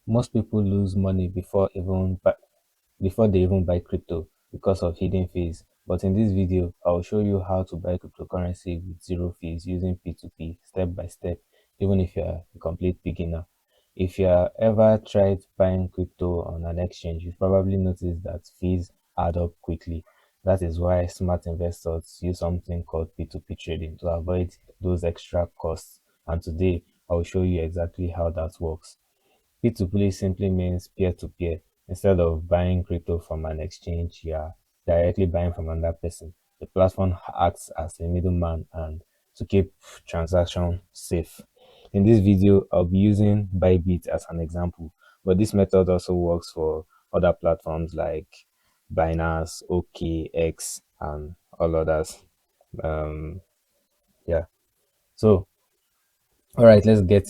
Most people lose money before they even buy crypto because of hidden fees. But in this video, I'll show you how to buy cryptocurrency with zero fees using P2P step by step, even if you're a complete beginner. If you have ever tried buying crypto on an exchange, you've probably noticed that fees add up quickly. That is why smart investors use something called P2P trading to avoid those extra costs. And today, I'll show you exactly how that works. P2P simply means peer to peer. Instead of buying crypto from an exchange, you are directly buying from another person. The platform acts as a middleman and to keep transaction safe. In this video, I'll be using Bybit as an example, but this method also works for other platforms like Binance, OKX, and all others. Um, yeah. So all right, let's get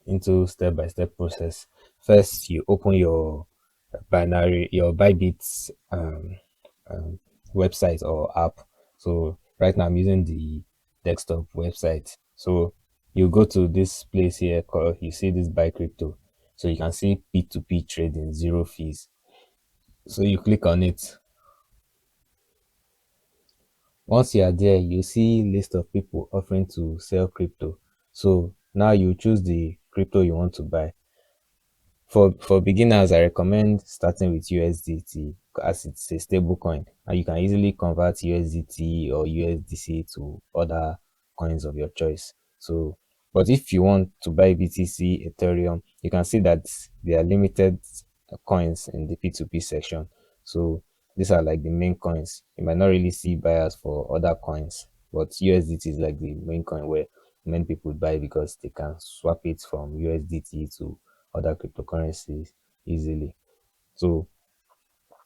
into step-by-step process. First, you open your Bybit um, website or app. So right now I'm using the desktop website. So you go to this place here called, you see this buy crypto. So you can see P2P trading, zero fees. So you click on it. Once you are there, you see list of people offering to sell crypto. So now you choose the crypto you want to buy. For beginners, I recommend starting with USDT as it's a stable coin and you can easily convert USDT or USDC to other coins of your choice. So, but if you want to buy BTC, Ethereum, you can see that there are limited coins in the P2P section. So these are like the main coins. You might not really see buyers for other coins, but USDT is like the main coin where many people buy because they can swap it from USDT to other cryptocurrencies easily. So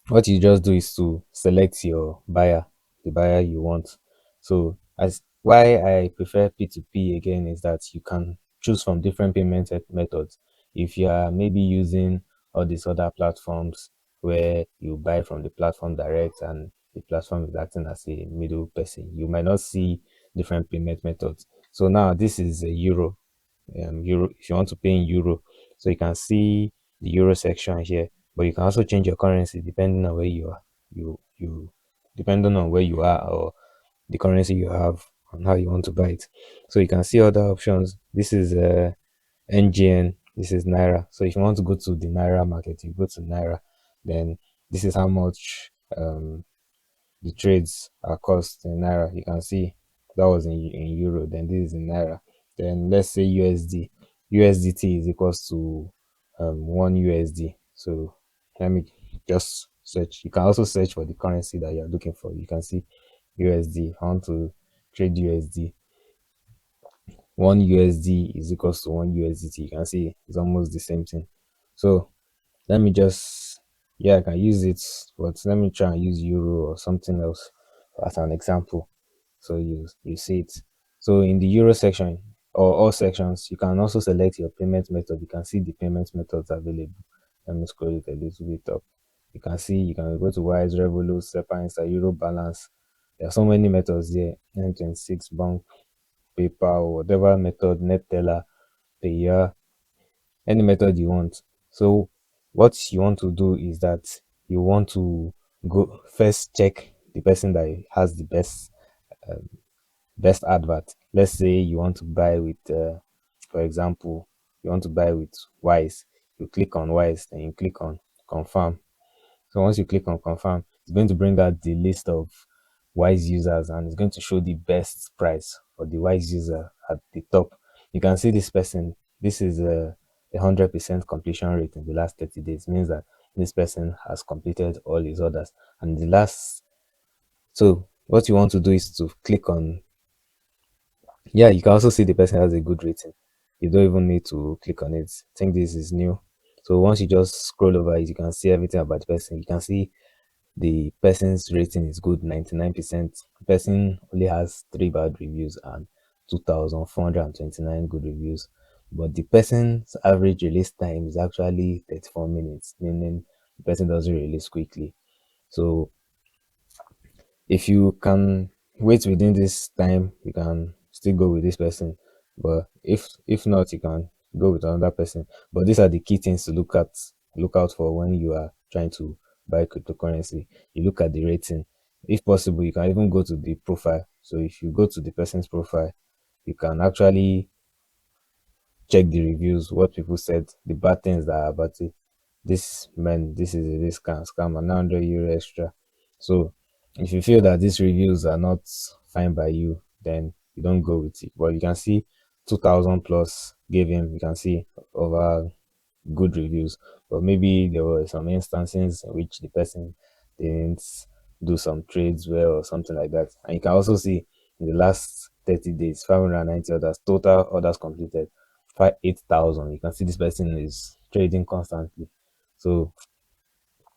what you just do is to select your buyer, the buyer you want. So as why I prefer P2P again is that you can choose from different payment methods. If you are maybe using all these other platforms where you buy from the platform direct and the platform is acting as a middle person, you might not see different payment methods. So now this is a euro if you want to pay in euro, so you can see the euro section here, but you can also change your currency depending on where you are, you depending on where you are or the currency you have and how you want to buy it. So you can see other options. This is NGN, this is naira. So if you want to go to the naira market, you go to naira, then this is how much the trades are cost in naira. You can see that was in euro, then this is in naira. Then let's say USDT is equals to 1 USD. So let me just search. You can also search for the currency that you're looking for. You can see USD. If I want to trade USD, 1 USD is equals to 1 USDT. You can see it's almost the same thing. So let me just, yeah, I can use it, but let me try and use euro or something else as an example. So you see it. So in the euro section or all sections, you can also select your payment method. You can see the payment methods available. Let me scroll it a little bit up. You can see you can go to Wise, Revolut, SEPA, Insta, Euro Balance. There are so many methods there. N26 Bank, PayPal, whatever method, NetTeller, Payer, any method you want. So what you want to do is that you want to go first check the person that has the best advert. Let's say you want to buy with for example, you want to buy with Wise. You click on Wise, then you click on confirm. So once you click on confirm, it's going to bring out the list of Wise users and it's going to show the best price for the Wise user at the top. You can see this person. This is a 100% completion rate in the last 30 days. Means that this person has completed all his orders. And the last, so what you want to do is to click on, yeah, you can also see the person has a good rating. You don't even need to click on it. I think this is new. So once you just scroll over it, you can see everything about the person. You can see the person's rating is good, 99%. The person only has 3 bad reviews and 2,429 good reviews. But the person's average release time is actually 34 minutes, meaning the person doesn't release quickly. So if you can wait within this time, you can still go with this person. But if not, you can go with another person. But these are the key things to look out for when you are trying to buy cryptocurrency. You look at the rating. If possible, you can even go to the profile. So if you go to the person's profile, you can actually check the reviews, what people said, the bad things that are about it. This man, this is a this scam and 900 euro extra. So if you feel that these reviews are not fine by you, then you don't go with it. But you can see 2000 plus gave him, you can see over good reviews. But maybe there were some instances in which the person didn't do some trades well or something like that. And you can also see in the last 30 days, 590 orders, total orders completed, 8,000. You can see this person is trading constantly. So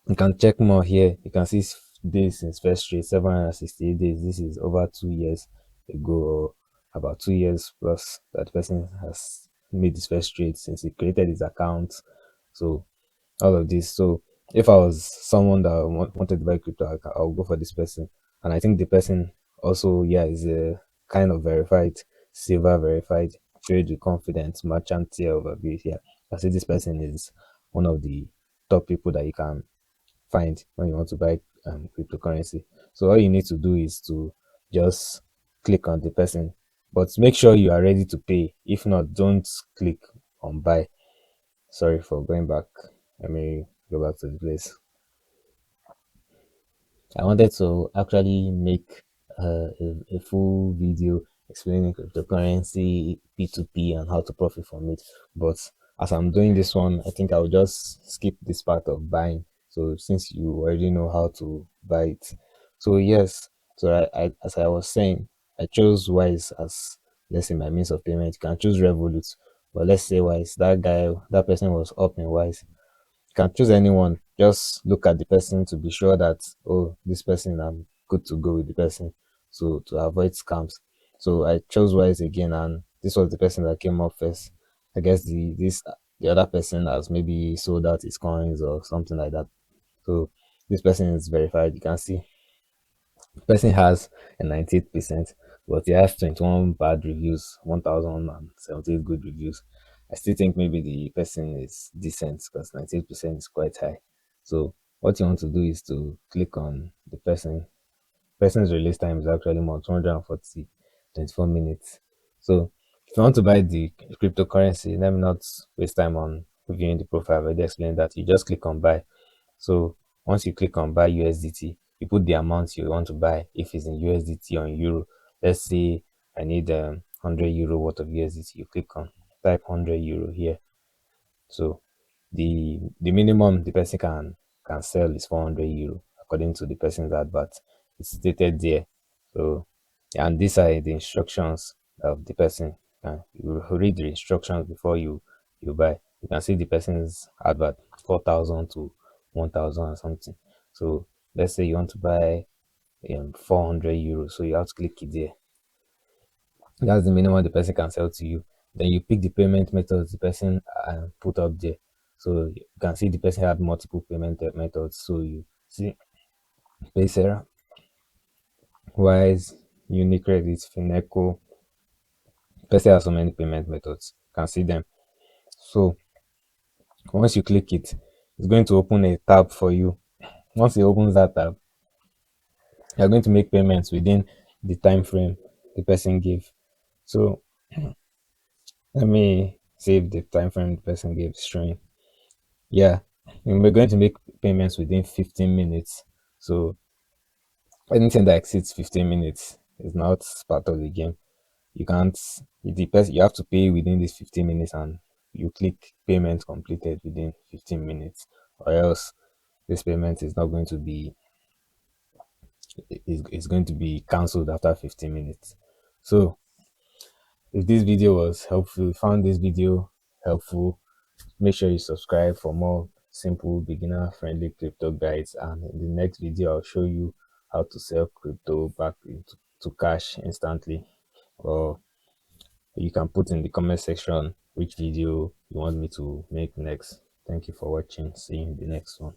you can check more here. You can see days since first trade, 768 days. This is over 2 years ago, or about 2 years plus that the person has made his first trade since he created his account. So all of this. So if I was someone that wanted to buy crypto, I'll go for this person. And I think the person also, yeah, is a kind of verified, silver verified, trade with confidence, merchant tier overview. Yeah, I see this person is one of the top people that you can find when you want to buy cryptocurrency. So all you need to do is to just click on the person, but make sure you are ready to pay. If not, don't click on buy. Sorry for going back. Let me go back to the place. I wanted to actually make a full video explaining cryptocurrency, P2P, and how to profit from it. But as I'm doing this one, I think I'll just skip this part of buying. So since you already know how to buy it, so yes, so as I was saying, I chose Wise as, let's say, my means of payment. You can choose Revolut, but let's say Wise. That person was up in Wise. Can choose anyone. Just look at the person to be sure that, oh, this person, I'm good to go with the person. So to avoid scams. So I chose Wise again, and this was the person that came up first. I guess the other person has maybe sold out his coins or something like that. So this person is verified. You can see the person has a 98%, but he has 21 bad reviews, 1078 good reviews. I still think maybe the person is decent because 98% is quite high. So what you want to do is to click on the person. Person's release time is actually more 240 24 minutes. So if you want to buy the cryptocurrency, let me not waste time on reviewing the profile. I've already explained that. You just click on buy. So once you click on buy USDT, you put the amount you want to buy. If it's in USDT or in euro, let's say I need 100 euro worth of USDT. You click on type 100 euro here. So the minimum the person can sell is 400 euro according to the person's advert. It's stated there. So and these are the instructions of the person. You read the instructions before you buy. You can see the person's advert 4,000 to 1,000 or something. So let's say you want to buy 400 euros, so you have to click it there. That's the minimum the person can sell to you. Then you pick the payment methods the person put up there. So you can see the person had multiple payment methods. So you see Paysera, Wise, Unicredit, Fineco. Person has so many payment methods. You can see them. So once you click it, it's going to open a tab for you. Once it opens that tab, you're going to make payments within the time frame the person gave. So let me save the time frame the person gave string. Yeah, and we're going to make payments within 15 minutes. So anything that exceeds 15 minutes is not part of the game. You can't, it depends, you have to pay within these 15 minutes and you click payment completed within 15 minutes, or else this payment is not going to be, is going to be cancelled after 15 minutes. So if this video was helpful, found this video helpful, make sure you subscribe for more simple beginner friendly crypto guides, and in the next video I'll show you how to sell crypto back into to cash instantly. Or you can put in the comment section which video you want me to make next. Thank you for watching. See you in the next one.